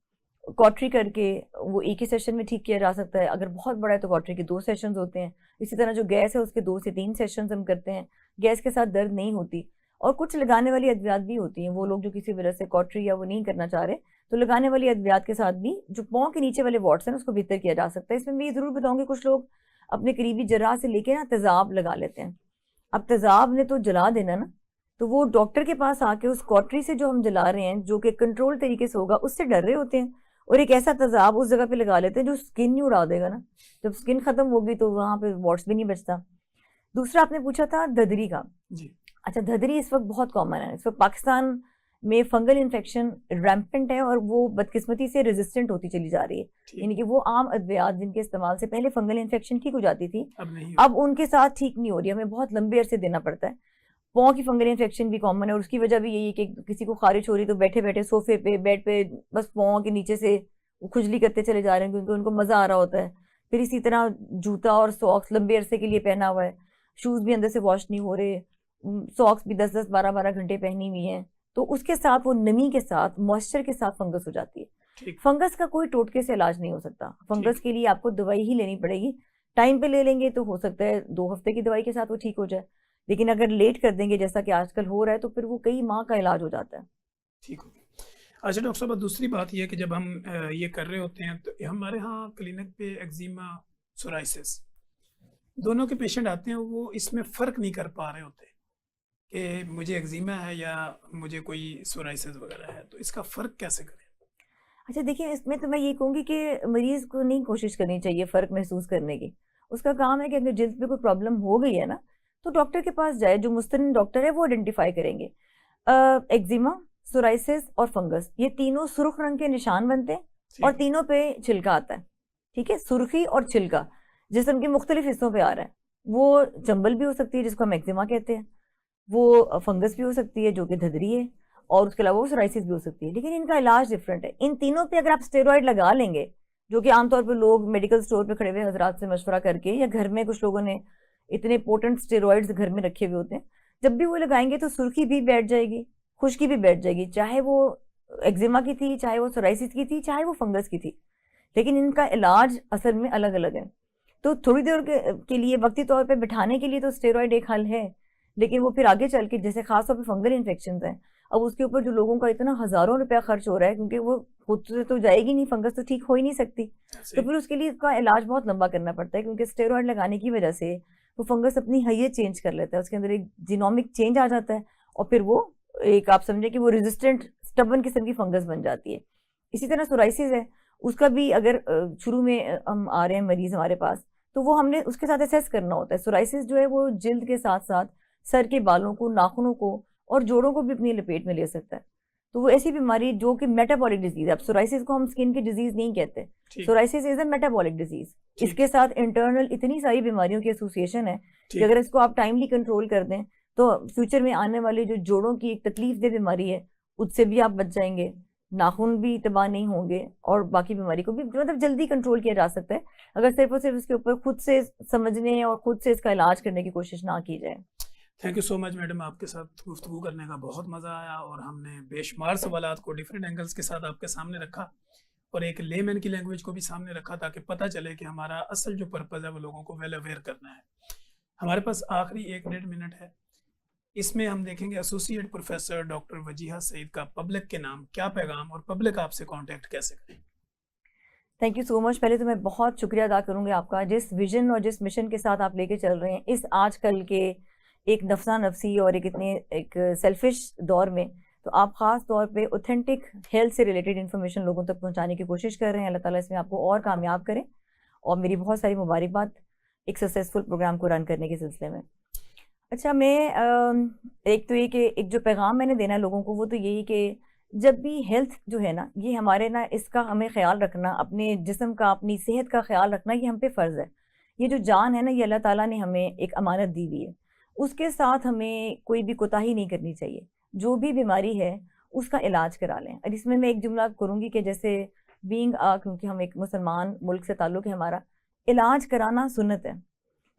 कॉटरी करके वो एक ही सेशन में ठीक किया जा सकता है। अगर बहुत बड़ा है तो कॉटरी के 2 सेशंस होते हैं। इसी तरह जो गैस है उसके 2 से 3 सेशंस हम करते हैं। गैस के साथ दर्द नहीं होती। और कुछ लगाने वाली अद्वियात भी होती हैं, वो लोग जो किसी वजह से कॉटरी या वो नहीं करना चाह रहे, तो लगाने वाली अद्वियात के साथ भी जो पाँव के नीचे वाले वार्ड्स हैं उसको बेहतर किया जा सकता है। इसमें मैं ये ज़रूर बताऊंगी, कुछ लोग अपने करीबी जर्राह से लेके ना तेज़ाब लगा लेते हैं। अब तेज़ाब ने तो जला देना ना, तो वो डॉक्टर के पास आके उस कॉटरी से जो हम जला रहे हैं, जो कि कंट्रोल तरीके से होगा, उससे डर रहे होते हैं और एक ऐसा तेज़ाब उस जगह पे लगा लेते हैं जो स्किन ही उड़ा देगा ना। जब स्किन खत्म होगी तो वहाँ पे वार्ड्स भी नहीं बचता। दूसरा आपने पूछा था धदरी का। जी। अच्छा, धदरी इस वक्त बहुत कॉमन है। इस वक्त पाकिस्तान में फंगल इन्फेक्शन रैम्पेंट है और वो बदकिस्मती से रेजिस्टेंट होती चली जा रही है। यानी कि वो आम अद्वियात जिनके इस्तेमाल से पहले फंगल इन्फेक्शन ठीक हो जाती थी, अब उनके साथ ठीक नहीं हो रही, हमें बहुत लंबे अरसे देना पड़ता है। पाँव की फंगल इन्फेक्शन भी कॉमन है और उसकी वजह भी यही है कि किसी को खारिश हो रही तो बैठे बैठे सोफे पे, बेड पे, बस पाँव के नीचे से खुजली करते चले जा रहे हैं क्योंकि उनको मज़ा आ रहा होता है। फिर इसी तरह जूता और सॉक्स लंबे अरसे के लिए पहना हुआ है, शूज़ भी अंदर से वॉश नहीं हो रहे, सॉक्स भी 10-10 12-12 घंटे पहनी हुई हैं, तो उसके साथ वो नमी के साथ मॉइस्चर के साथ फंगस हो जाती है। फंगस का कोई टोटके से इलाज नहीं हो सकता। फंगस के लिए आपको दवाई ही लेनी पड़ेगी। टाइम पे ले लेंगे तो हो सकता है 2 हफ्ते की दवाई के साथ वो ठीक हो जाए, लेकिन अगर लेट कर देंगे जैसा कि आजकल हो रहा है तो फिर वो कई माह का इलाज हो जाता है। ठीक हो गया। अच्छा डॉक्टर साहब, दूसरी बात यह है कि जब हम ये कर रहे होते हैं तो हमारे यहाँ क्लिनिक पे एक्जिमा, सोराइसिस दोनों के पेशेंट आते हैं, वो इसमें फ़र्क नहीं कर पा रहे होते कि मुझे एक्जिमा है या मुझे कोई सोराइसिस वगैरह है, तो इसका फ़र्क कैसे करें? अच्छा देखिए, इसमें तो मैं ये कहूँगी कि मरीज़ को नहीं कोशिश करनी चाहिए फ़र्क महसूस करने की। उसका काम है कि अगर जिल्द पे कोई प्रॉब्लम हो गई है ना, तो डॉक्टर के पास जाए, जो मुस्तनिद डॉक्टर है वो आइडेंटिफाई करेंगे। एक्जिमा, सोराइसिस और फंगस, ये तीनों सुर्ख रंग के निशान बनते हैं और तीनों पे छिलका आता है। ठीक है, सुर्खी और छिलका जिस्म के मुख्तलिफ हिस्सों पे आ रहा है। वो चंबल भी हो सकती है जिसको हम एक्जिमा कहते हैं, वो फंगस भी हो सकती है जो कि धदरी है, और उसके अलावा वो सोराइसिस भी हो सकती है, लेकिन इनका इलाज डिफरेंट है। इन तीनों पे अगर आप स्टेरॉइड लगा लेंगे, जो कि आमतौर पर लोग मेडिकल स्टोर पे खड़े हुए हजरात से मशवरा करके, या घर में कुछ लोगों ने इतने पोटेंट स्टेरॉइड्स घर में रखे हुए होते हैं, जब भी वो लगाएंगे तो सुर्खी भी बैठ जाएगी, खुश्की भी बैठ जाएगी, चाहे वो एक्जिमा की थी, चाहे वो सोराइसिस की थी, चाहे वो फंगस की थी। लेकिन इनका इलाज असल में अलग अलग है। तो थोड़ी देर के लिए वक्ती तौर पे बिठाने के लिए तो स्टेरॉइड एक हल है, लेकिन वो फिर आगे चल के, जैसे खासतौर पे फंगल इन्फेक्शन है, अब उसके ऊपर जो लोगों का इतना हज़ारों रुपया खर्च हो रहा है, क्योंकि वो खुद से तो जाएगी नहीं, फंगस तो ठीक हो ही नहीं सकती, तो फिर उसके लिए इसका इलाज बहुत लंबा करना पड़ता है, क्योंकि स्टेरॉइड लगाने की वजह से वो फंगस अपनी हैयत चेंज कर लेता है, उसके अंदर एक जीनोमिक चेंज आ जाता है और फिर वो एक, आप समझे कि वो रेजिस्टेंट स्टबन किस्म की फंगस बन जाती है। इसी तरह सोराइसिस है, उसका भी अगर शुरू में हम आ रहे हैं मरीज हमारे पास, तो वो हमने उसके साथ असेस करना होता है। सोराइसिस जो है वो जिल्द के साथ साथ सर के बालों को, नाखूनों को और जोड़ों को भी अपनी लपेट में ले सकता है। तो वो ऐसी बीमारी जो कि मेटाबॉलिक डिजीज है। अब सोराइसिस को हम स्किन की डिजीज नहीं कहते, psoriasis is a metabolic disease. इसके साथ इंटरनल इतनी सारी बीमारियों की एसोसिएशन है कि अगर इसको आप टाइमली कंट्रोल कर दें तो फ्यूचर में आने वाली जो जोड़ों की एक तकलीफ दे बीमारी है उससे भी आप बच जाएंगे, नाखून भी तबाह नहीं होंगे और बाकी बीमारी को भी मतलब जल्दी कंट्रोल किया जा सकता है, अगर सिर्फ और सिर्फ इसके ऊपर खुद से समझने और खुद से इसका इलाज करने की कोशिश ना की जाए। Thank you so much madam, आपके साथ गुफ्तगू करने का बहुत मज़ा आया और हमने बेशुमार सवालात को डिफरेंट एंगल्स के साथ आपके सामने रखा और एक लेमैन की लैंग्वेज को भी सामने रखा, ताकि पता चले कि हमारा असल जो पर्पज़ है वो लोगों को वेल अवेयर करना है। हमारे पास आखिरी 1-1.5 मिनट है, इसमें हम देखेंगे associate professor doctor Wajiha Saeed का पब्लिक के नाम क्या पैगाम और पब्लिक आपसे कांटेक्ट कैसे करें। Thank you so much. पहले तो मैं बहुत शुक्रिया अदा करूँगी आपका, जिस विजन और जिस मिशन के साथ आप लेके चल रहे हैं इस आजकल के एक नफसा नफसी और एक सेल्फिश दौर में, तो आप ख़ास तौर पे ऑथेंटिक हेल्थ से रिलेटेड इन्फॉर्मेशन लोगों तक पहुंचाने की कोशिश कर रहे हैं। अल्लाह ताला इसमें आपको और कामयाब करें और मेरी बहुत सारी मुबारकबाद एक सक्सेसफुल प्रोग्राम को रन करने के सिलसिले में। अच्छा, मैं एक तो ये कि एक जो पैगाम मैंने देना है लोगों को वो तो यही कि जब भी हेल्थ जो है ना, ये हमारे ना, इसका हमें ख्याल रखना, अपने जिस्म का, अपनी सेहत का ख्याल रखना, ये हम पे फ़र्ज़ है। ये जो जान है ना, ये अल्लाह ताला ने हमें एक अमानत दी हुई है, उसके साथ हमें कोई भी कोताही नहीं करनी चाहिए। जो भी बीमारी है उसका इलाज करा लें। और इसमें मैं एक जुमला करूँगी कि जैसे क्योंकि हम एक मुसलमान मुल्क से ताल्लुक़ है हमारा, इलाज कराना सुन्नत है।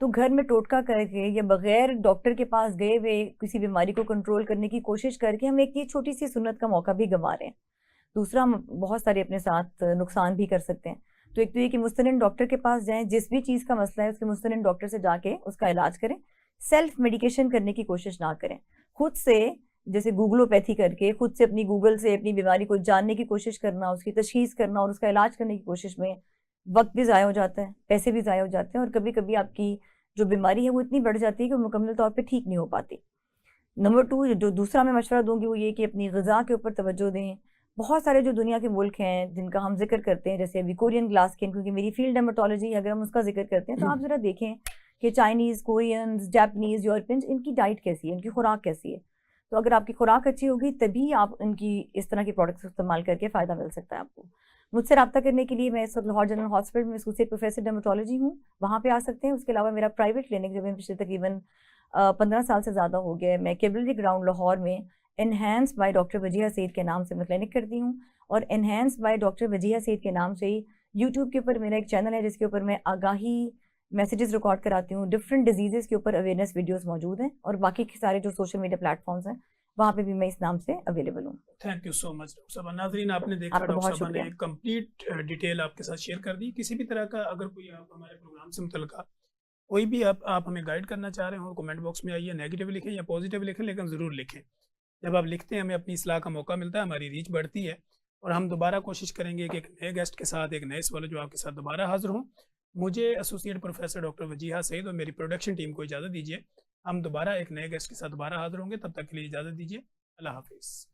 तो घर में टोटका करके या बगैर डॉक्टर के पास गए हुए किसी बीमारी को कंट्रोल करने की कोशिश करके हम एक ये छोटी सी सुन्नत का मौका भी गंवा रहे हैं। दूसरा, हम बहुत सारे अपने साथ नुकसान भी कर सकते हैं। तो एक तो ये कि मुस्तनिन डॉक्टर के पास जाएं, जिस भी चीज़ का मसला है उसके मुस्तनिन डॉक्टर से जाके उसका इलाज करें। सेल्फ मेडिकेशन करने की कोशिश ना करें। खुद से जैसे गूगलोपैथी करके खुद से अपनी गूगल से अपनी बीमारी को जानने की कोशिश करना, उसकी तशखीस करना और उसका इलाज करने की कोशिश में वक्त भी ज़ाया हो जाता है, पैसे भी ज़ाया हो जाते हैं, और कभी कभी आपकी जो बीमारी है वो इतनी बढ़ जाती है कि वो मुकम्मल तौर पे ठीक नहीं हो पाती। नंबर 2, जो दूसरा मैं मशवरा दूंगी वो ये कि अपनी ग़िज़ा के ऊपर तवज्जो दें। बहुत सारे जो दुनिया के मुल्क हैं जिनका हम जिक्र करते हैं, जैसे अभी कोरियन ग्लास स्किन, क्योंकि मेरी फील्ड डर्मेटोलॉजी, अगर हम उसका जिक्र करते हैं तो आप ज़रा देखें कि चाइनीज़, कोरियंस, जापानीज़, यूरोपियंस, इनकी डाइट कैसी है, इनकी खुराक कैसी है। तो अगर आपकी खुराक अच्छी होगी तभी आप इनकी इस तरह की प्रोडक्ट्स इस्तेमाल करके फ़ायदा मिल सकता है आपको। मुझसे रब्ता करने के लिए मैं इस वक्त लाहौर जनरल हॉस्पिटल में एसोसिएट प्रोफेसर डर्मेटोलॉजी हूँ, वहाँ पे आ सकते हैं। उसके अलावा मेरा प्राइवेट क्लिनिक जो मैं पिछले तकरीबन 15 साल से ज़्यादा हो गया है, मैं कैबलरी ग्राउंड लाहौर में enhance by doctor Wajiha Saeed के नाम से मैं क्लिनिक करती हूँ। और enhance by doctor Wajiha Saeed के नाम से ही यूट्यूब के ऊपर मेरा एक चैनल है जिसके ऊपर मैं आगाही मैसेजेस रिकॉर्ड कराती हूँ। डिफरेंट डिजीज़ के ऊपर अवेयरनेस वीडियोस मौजूद हैं, और बाकी के सारे जो सोशल मीडिया प्लेटफॉर्म्स हैं वहाँ पे भी मैं इस नाम से अवेलेबल हूँ। Thank you so much doctor साहबा। नाज़रीन, आपने देखा डॉक्टर साहबा ने एक कंप्लीट डिटेल आपके साथ शेयर कर दी। किसी भी तरह का अगर कोई आप हमारे प्रोग्राम से मुतल्लिका कोई भी आप हमें गाइड करना चाह रहे हो, कमेंट बॉक्स में आइए, नेगेटिव लिखें या पॉजिटिव लिखें, लेकिन ज़रूर लिखें। जब आप लिखते हैं हमें अपनी इस्लाह का मौका मिलता है, हमारी रीच बढ़ती है, और हम दोबारा कोशिश करेंगे कि एक नए गेस्ट के साथ, एक नए सवाल जो आपके साथ दोबारा हाजिर हों। मुझे associate professor doctor Wajiha Saeed और मेरी प्रोडक्शन टीम को इजाज़त दीजिए। हम दोबारा एक नए गेस्ट के साथ दोबारा हाजिर होंगे, तब तक के लिए इजाज़त दीजिए। अल्लाह हाफिज़।